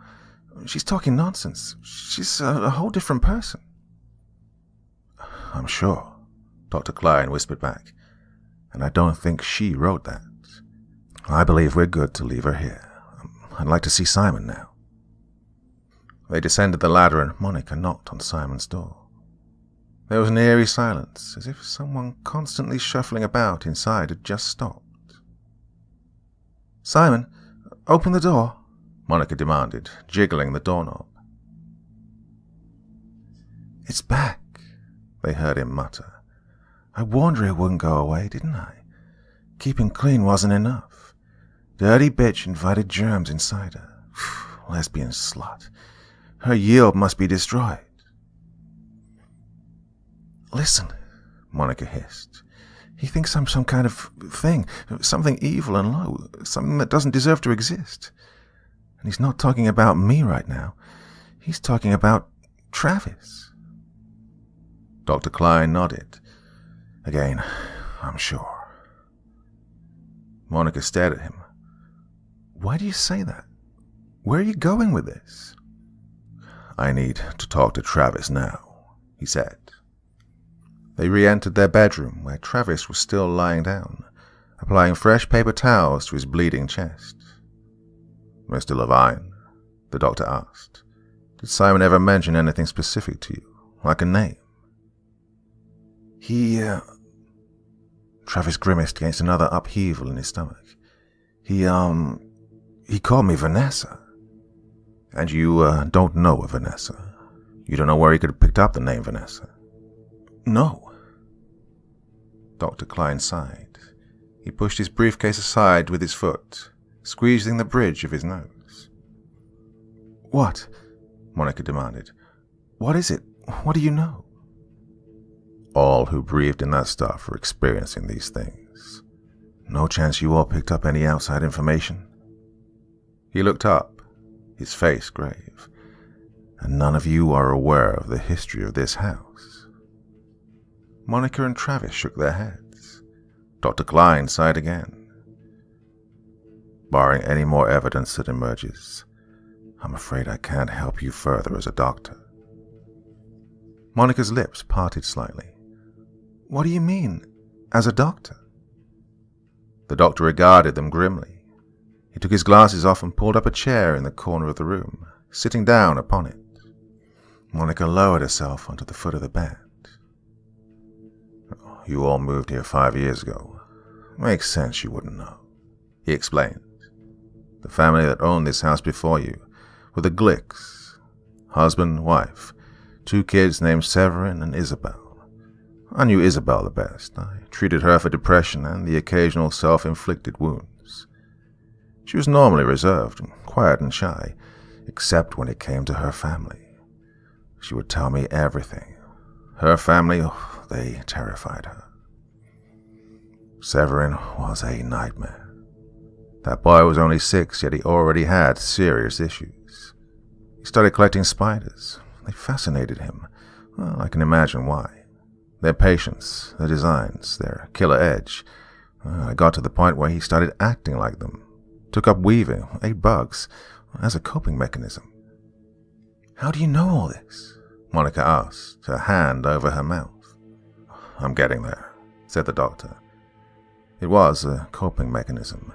She's talking nonsense. She's a whole different person. I'm sure, Dr. Klein whispered back. And I don't think she wrote that. I believe we're good to leave her here. I'd like to see Simon now. They descended the ladder and Monica knocked on Simon's door. There was an eerie silence, as if someone constantly shuffling about inside had just stopped. Simon, open the door, Monica demanded, jiggling the doorknob. It's back, they heard him mutter. I warned her it wouldn't go away, didn't I? Keeping clean wasn't enough. Dirty bitch invited germs inside her. Lesbian slut. Her yield must be destroyed. Listen, Monica hissed. He thinks I'm some kind of thing, something evil and low, something that doesn't deserve to exist. And he's not talking about me right now. He's talking about Travis. Dr. Klein nodded. Again, I'm sure. Monica stared at him. Why do you say that? Where are you going with this? I need to talk to Travis now, he said. They re-entered their bedroom, where Travis was still lying down, applying fresh paper towels to his bleeding chest. Mr. Levine, the doctor asked, did Simon ever mention anything specific to you, like a name? Travis grimaced against another upheaval in his stomach. He called me Vanessa. And you, don't know a Vanessa? You don't know where he could have picked up the name Vanessa? No. Dr. Klein sighed. He pushed his briefcase aside with his foot, squeezing the bridge of his nose. What? Monica demanded. What is it? What do you know? All who breathed in that stuff were experiencing these things. No chance you all picked up any outside information? He looked up, his face grave. And none of you are aware of the history of this house? Monica and Travis shook their heads. Dr. Klein sighed again. Barring any more evidence that emerges, I'm afraid I can't help you further as a doctor. Monica's lips parted slightly. What do you mean, as a doctor? The doctor regarded them grimly. He took his glasses off and pulled up a chair in the corner of the room, sitting down upon it. Monica lowered herself onto the foot of the bed. You all moved here 5 years ago. Makes sense you wouldn't know, he explained. The family that owned this house before you were the Glicks. Husband, wife, 2 kids named Severin and Isabel. I knew Isabel the best. I treated her for depression and the occasional self-inflicted wounds. She was normally reserved, quiet and shy, except when it came to her family. She would tell me everything. Her family, they terrified her. Severin was a nightmare. That boy was only 6, yet he already had serious issues. He started collecting spiders. They fascinated him. Well, I can imagine why. Their patience, their designs, their killer edge. I got to the point where he started acting like them. Took up weaving, ate bugs, as a coping mechanism. How do you know all this? Monica asked, her hand over her mouth. I'm getting there, said the doctor. It was a coping mechanism,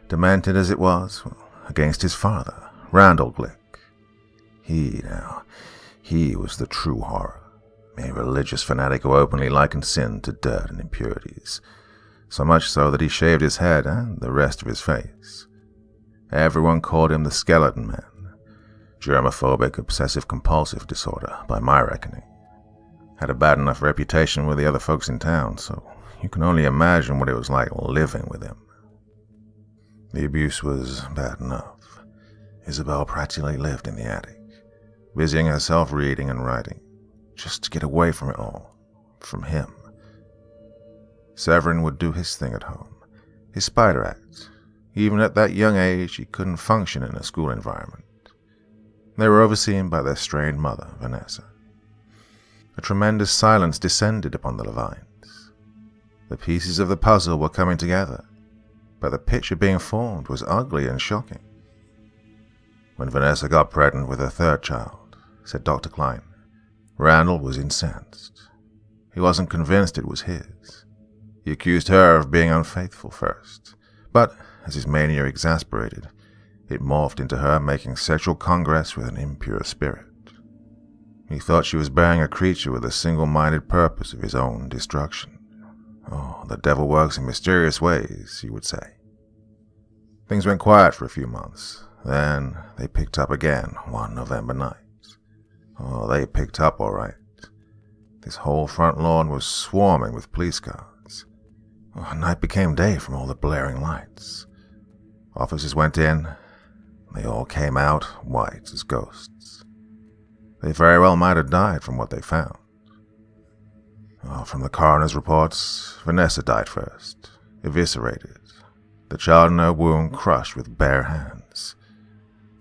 demented as it was, against his father, Randall Glick. He was the true horror, a religious fanatic who openly likened sin to dirt and impurities, so much so that he shaved his head and the rest of his face. Everyone called him the Skeleton Man, germophobic obsessive-compulsive disorder by my reckoning. Had a bad enough reputation with the other folks in town, so you can only imagine what it was like living with him. The abuse was bad enough. Isabel practically lived in the attic, busying herself reading and writing, just to get away from it all, from him. Severin would do his thing at home, his spider act. Even at that young age, he couldn't function in a school environment. They were overseen by their strained mother, Vanessa. A tremendous silence descended upon the Levines. The pieces of the puzzle were coming together, but the picture being formed was ugly and shocking. When Vanessa got pregnant with her third child, said Dr. Klein, Randall was incensed. He wasn't convinced it was his. He accused her of being unfaithful first, but as his mania exasperated, it morphed into her making sexual congress with an impure spirit. He thought she was bearing a creature with a single-minded purpose of his own destruction. Oh, the devil works in mysterious ways, he would say. Things went quiet for a few months. Then they picked up again one November night. Oh, they picked up all right. This whole front lawn was swarming with police cars. Oh, night became day from all the blaring lights. Officers went in. They all came out white as ghosts. They very well might have died from what they found. Oh, from the coroner's reports, Vanessa died first, eviscerated, the child in her womb crushed with bare hands.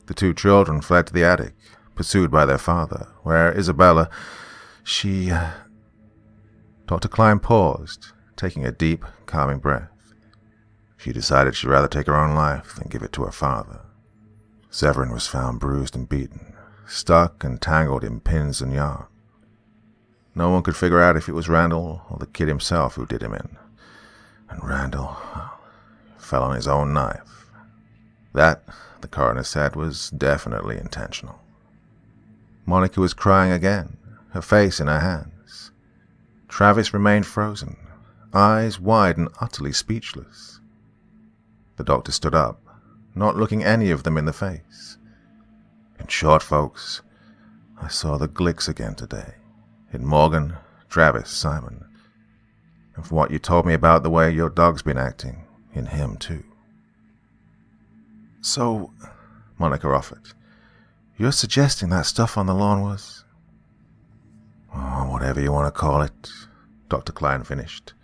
The two children fled to the attic, pursued by their father, where Isabella, Dr. Klein paused, taking a deep, calming breath. She decided she'd rather take her own life than give it to her father. Severin was found bruised and beaten, stuck and tangled in pins and yarn. No one could figure out if it was Randall or the kid himself who did him in. And Randall fell on his own knife. That, the coroner said, was definitely intentional. Monica was crying again, her face in her hands. Travis remained frozen, eyes wide and utterly speechless. The doctor stood up, not looking any of them in the face. In short, folks, I saw the Glicks again today. In Morgan, Travis, Simon. And from what you told me about the way your dog's been acting, in him too. So, Monica offered, you're suggesting that stuff on the lawn was? Oh, whatever you want to call it, Dr. Klein finished.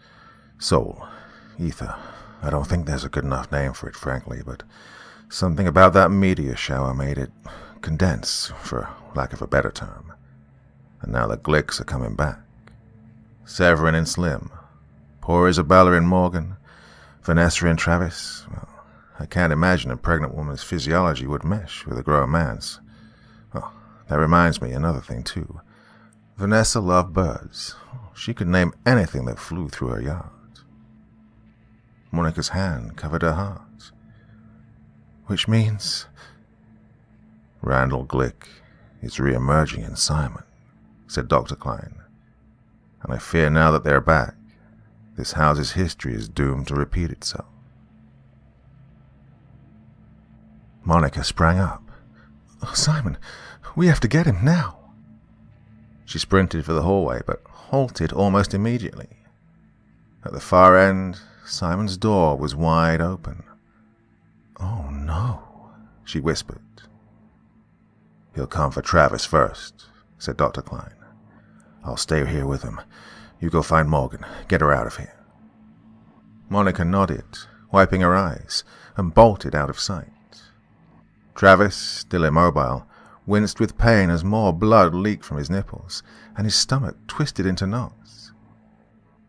Soul, ether. I don't think there's a good enough name for it, frankly, but something about that meteor shower made it condense, for lack of a better term. And now the Glicks are coming back. Severin and Slim. Poor Isabella and Morgan. Vanessa and Travis. Well, I can't imagine a pregnant woman's physiology would mesh with a grown man's. Oh, that reminds me, another thing, too. Vanessa loved birds. She could name anything that flew through her yard. Monica's hand covered her heart. Which means Randall Glick is re-emerging in Simon, said Dr. Klein. And I fear now that they're back, this house's history is doomed to repeat itself. Monica sprang up. Oh, Simon, we have to get him now. She sprinted for the hallway, but halted almost immediately. At the far end, Simon's door was wide open. Oh no, she whispered. He'll come for Travis first, said Dr. Klein. I'll stay here with him. You go find Morgan. Get her out of here. Monica nodded, wiping her eyes, and bolted out of sight. Travis, still immobile, winced with pain as more blood leaked from his nipples, and his stomach twisted into knots.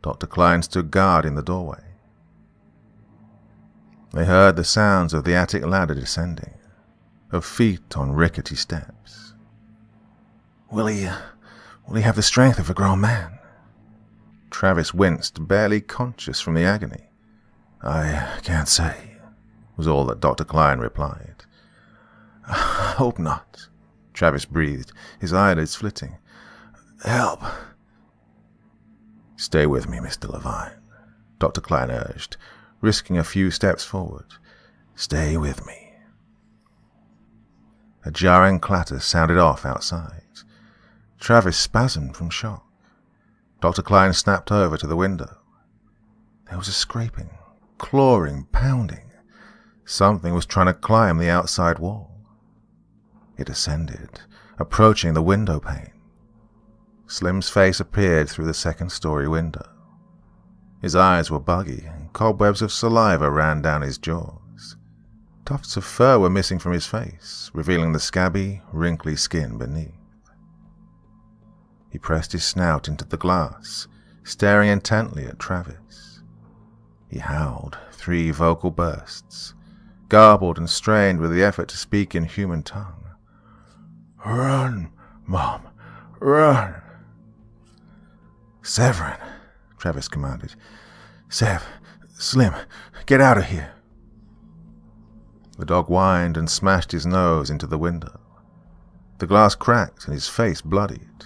Dr. Klein stood guard in the doorway. They heard the sounds of the attic ladder descending, of feet on rickety steps. Will he have the strength of a grown man? Travis winced, barely conscious from the agony. I can't say, was all that Dr. Klein replied. I hope not, Travis breathed, his eyelids flitting. Help. Stay with me, Mr. Levine, Dr. Klein urged, risking a few steps forward. Stay with me. A jarring clatter sounded off outside. Travis spasmed from shock. Dr. Klein snapped over to the window. There was a scraping, clawing, pounding. Something was trying to climb the outside wall. It ascended, approaching the window pane. Slim's face appeared through the second-story window. His eyes were buggy, and cobwebs of saliva ran down his jaws. Tufts of fur were missing from his face, revealing the scabby, wrinkly skin beneath. He pressed his snout into the glass, staring intently at Travis. He howled 3 vocal bursts, garbled and strained with the effort to speak in human tongue. "Run, Mom, run!" "Severin," Travis commanded. "Sev, Slim, get out of here." The dog whined and smashed his nose into the window. The glass cracked and his face bloodied.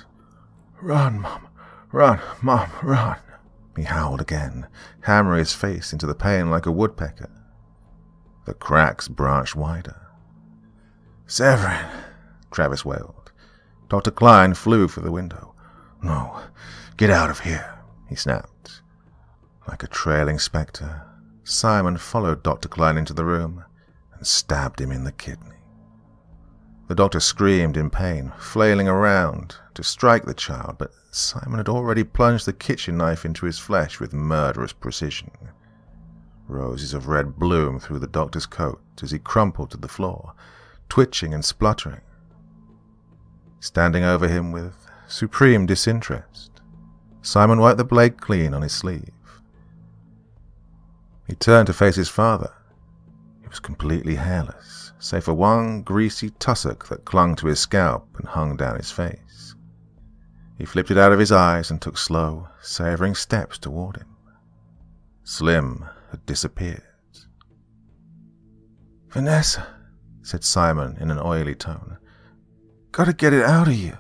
"Run, Mom, run, Mom, run!" He howled again, hammering his face into the pane like a woodpecker. The cracks branched wider. "Severin," Travis wailed. Dr. Klein flew for the window. "No, get out of here," he snapped. Like a trailing spectre, Simon followed Dr. Klein into the room and stabbed him in the kidney. The doctor screamed in pain, flailing around to strike the child, but Simon had already plunged the kitchen knife into his flesh with murderous precision. Roses of red bloomed through the doctor's coat as he crumpled to the floor, twitching and spluttering. Standing over him with supreme disinterest, Simon wiped the blade clean on his sleeve. He turned to face his father. He was completely hairless, save for one greasy tussock that clung to his scalp and hung down his face. He flipped it out of his eyes and took slow, savoring steps toward him. Slim had disappeared. "Vanessa," said Simon in an oily tone. "Gotta get it out of you."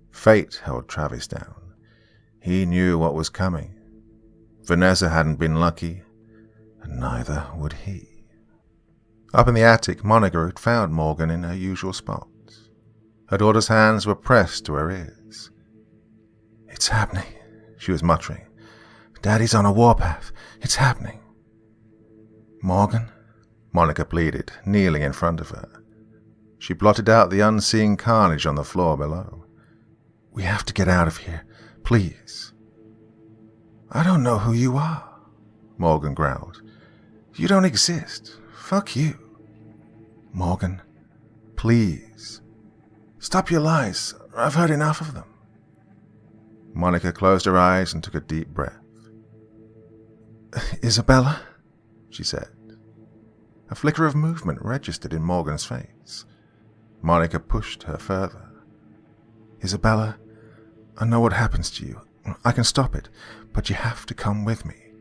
Fate held Travis down. He knew what was coming. Vanessa hadn't been lucky, and neither would he. Up in the attic, Monica had found Morgan in her usual spot. Her daughter's hands were pressed to her ears. "It's happening," she was muttering. "Daddy's on a warpath. It's happening." "Morgan?" Monica pleaded, kneeling in front of her. She blotted out the unseen carnage on the floor below. "We have to get out of here. Please." "I don't know who you are," Morgan growled. "You don't exist. Fuck you." "Morgan, please. Stop your lies. I've heard enough of them." Monica closed her eyes and took a deep breath. "Isabella?" she said. A flicker of movement registered in Morgan's face. Monica pushed her further. "Isabella, I know what happens to you. I can stop it, but you have to come with me.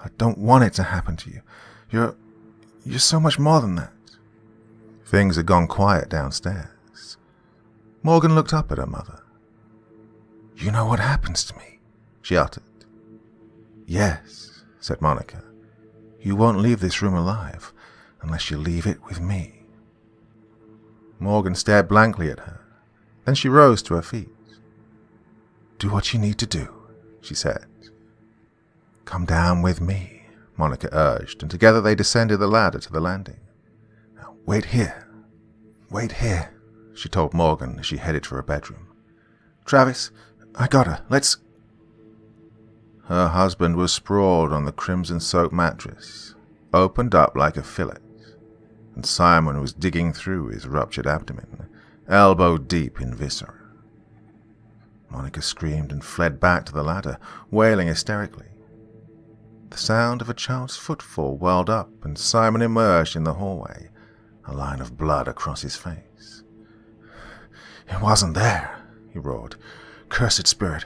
I don't want it to happen to you. You're so much more than that." Things had gone quiet downstairs. Morgan looked up at her mother. "You know what happens to me?" she uttered. "Yes," said Monica. "You won't leave this room alive unless you leave it with me." Morgan stared blankly at her. Then she rose to her feet. "Do what you need to do," she said. "Come down with me," Monica urged, and together they descended the ladder to the landing. "Now, wait here. Wait here," she told Morgan as she headed for her bedroom. "Travis, I got her. Let's—" Her husband was sprawled on the crimson-soaked mattress, opened up like a fillet, and Simon was digging through his ruptured abdomen, elbow deep in viscera. Monica screamed and fled back to the ladder, wailing hysterically. The sound of a child's footfall welled up, and Simon emerged in the hallway, a line of blood across his face. "It wasn't there," he roared. "Cursed spirit,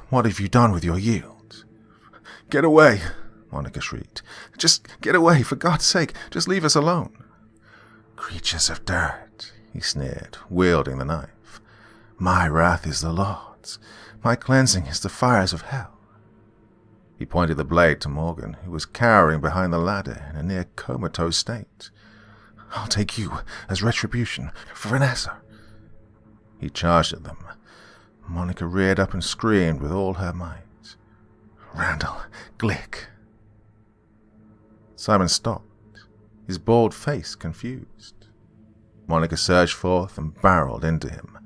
what have you done with your yield?" "Get away," Monica shrieked. "Just get away, for God's sake, just leave us alone." "Creatures of dirt," he sneered, wielding the knife. "My wrath is the Lord's. My cleansing is the fires of hell." He pointed the blade to Morgan, who was cowering behind the ladder in a near comatose state. "I'll take you as retribution for Vanessa." He charged at them. Monica reared up and screamed with all her might. "Randall, Glick!" Simon stopped, his bald face confused. Monica surged forth and barreled into him.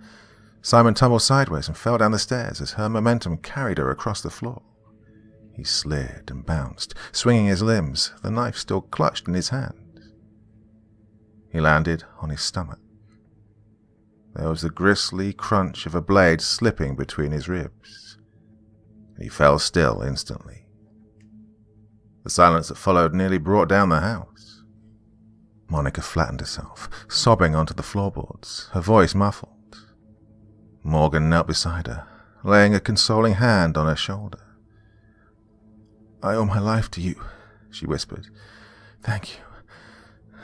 Simon tumbled sideways and fell down the stairs as her momentum carried her across the floor. He slid and bounced, swinging his limbs, the knife still clutched in his hand. He landed on his stomach. There was the grisly crunch of a blade slipping between his ribs. He fell still instantly. The silence that followed nearly brought down the house. Monica flattened herself, sobbing onto the floorboards, her voice muffled. Morgan knelt beside her, laying a consoling hand on her shoulder. "I owe my life to you," she whispered. "Thank you.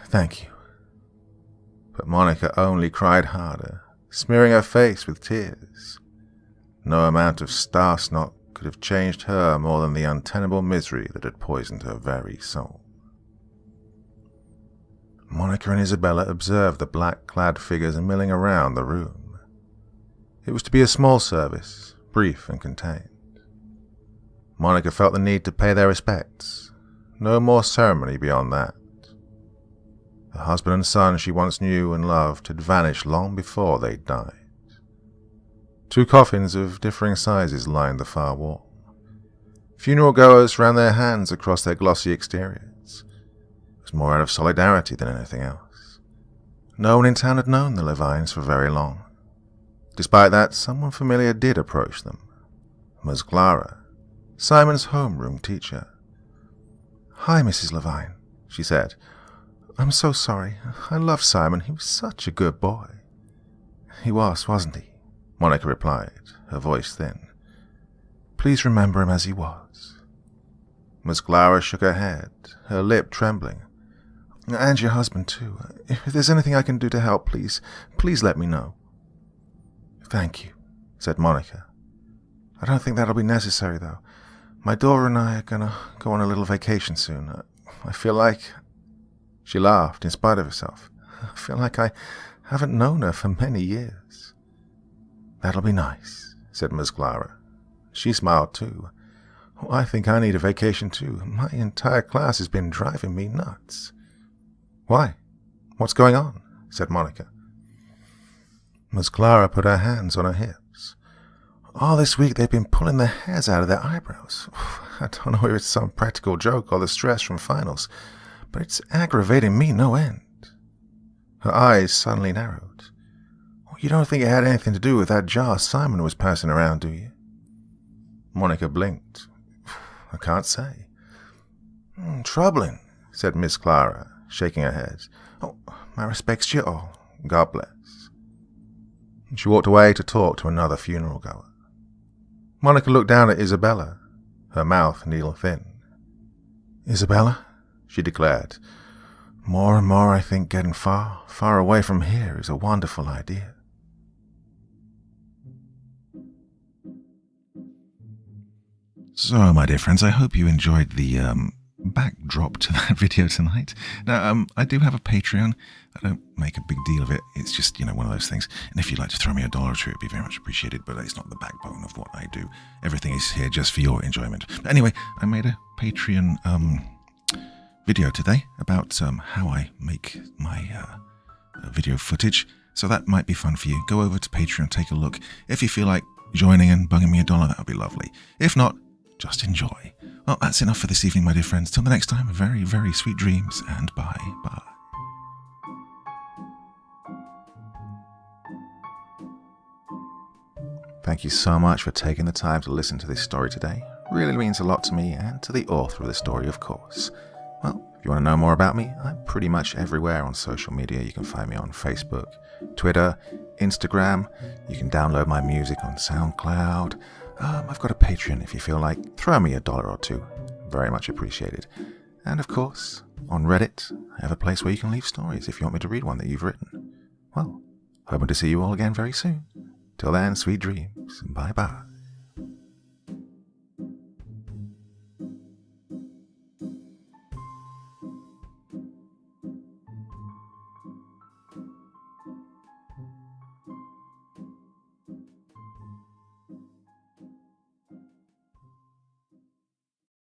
Thank you." But Monica only cried harder, smearing her face with tears. No amount of star snot could have changed her more than the untenable misery that had poisoned her very soul. Monica and Isabella observed the black-clad figures milling around the room. It was to be a small service, brief and contained. Monica felt the need to pay their respects. No more ceremony beyond that. The husband and son she once knew and loved had vanished long before they died. 2 coffins of differing sizes lined the far wall. Funeral goers ran their hands across their glossy exteriors. It was more out of solidarity than anything else. No one in town had known the Levines for very long. Despite that, someone familiar did approach them. Ms. Clara, Simon's homeroom teacher. "Hi, Mrs. Levine," she said. "I'm so sorry. I love Simon. He was such a good boy." "He was, wasn't he?" Monica replied, her voice thin. "Please remember him as he was." Miss Clara shook her head, her lip trembling. "And your husband, too. If there's anything I can do to help, please let me know." "Thank you," said Monica. "I don't think that'll be necessary, though. My daughter and I are gonna go on a little vacation soon. I feel like..." She laughed in spite of herself. "I feel like I haven't known her for many years." "That'll be nice," said Miss Clara. She smiled too. "I think I need a vacation too. My entire class has been driving me nuts." "Why? What's going on?" said Monica. Miss Clara put her hands on her hips. "All this week they've been pulling their hairs out of their eyebrows. I don't know if it's some practical joke or the stress from finals, but it's aggravating me no end." Her eyes suddenly narrowed. "You don't think it had anything to do with that jar Simon was passing around, do you?" Monica blinked. "I can't say." "Troubling," said Miss Clara, shaking her head. "Oh, my respects to you all. God bless." She walked away to talk to another funeral goer. Monica looked down at Isabella, her mouth needle-thin. "Isabella," she declared, "more and more I think getting far, far away from here is a wonderful idea." So, my dear friends, I hope you enjoyed the backdrop to that video tonight. Now, I do have a Patreon. I don't make a big deal of it. It's just, one of those things. And if you'd like to throw me $1 or 2, it'd be very much appreciated, but it's not the backbone of what I do. Everything is here just for your enjoyment. But anyway, I made a Patreon video today about how I make my video footage. So that might be fun for you. Go over to Patreon, take a look. If you feel like joining and bugging me $1, that would be lovely. If not, just enjoy. Well, that's enough for this evening, my dear friends. Till the next time, very, very sweet dreams, and bye-bye. Thank you so much for taking the time to listen to this story today. Really means a lot to me, and to the author of the story, of course. Well, if you want to know more about me, I'm pretty much everywhere on social media. You can find me on Facebook, Twitter, Instagram. You can download my music on SoundCloud. I've got a Patreon if you feel like. Throw me $1 or 2. Very much appreciated. And of course, on Reddit, I have a place where you can leave stories if you want me to read one that you've written. Well, hoping to see you all again very soon. Till then, sweet dreams. Bye-bye.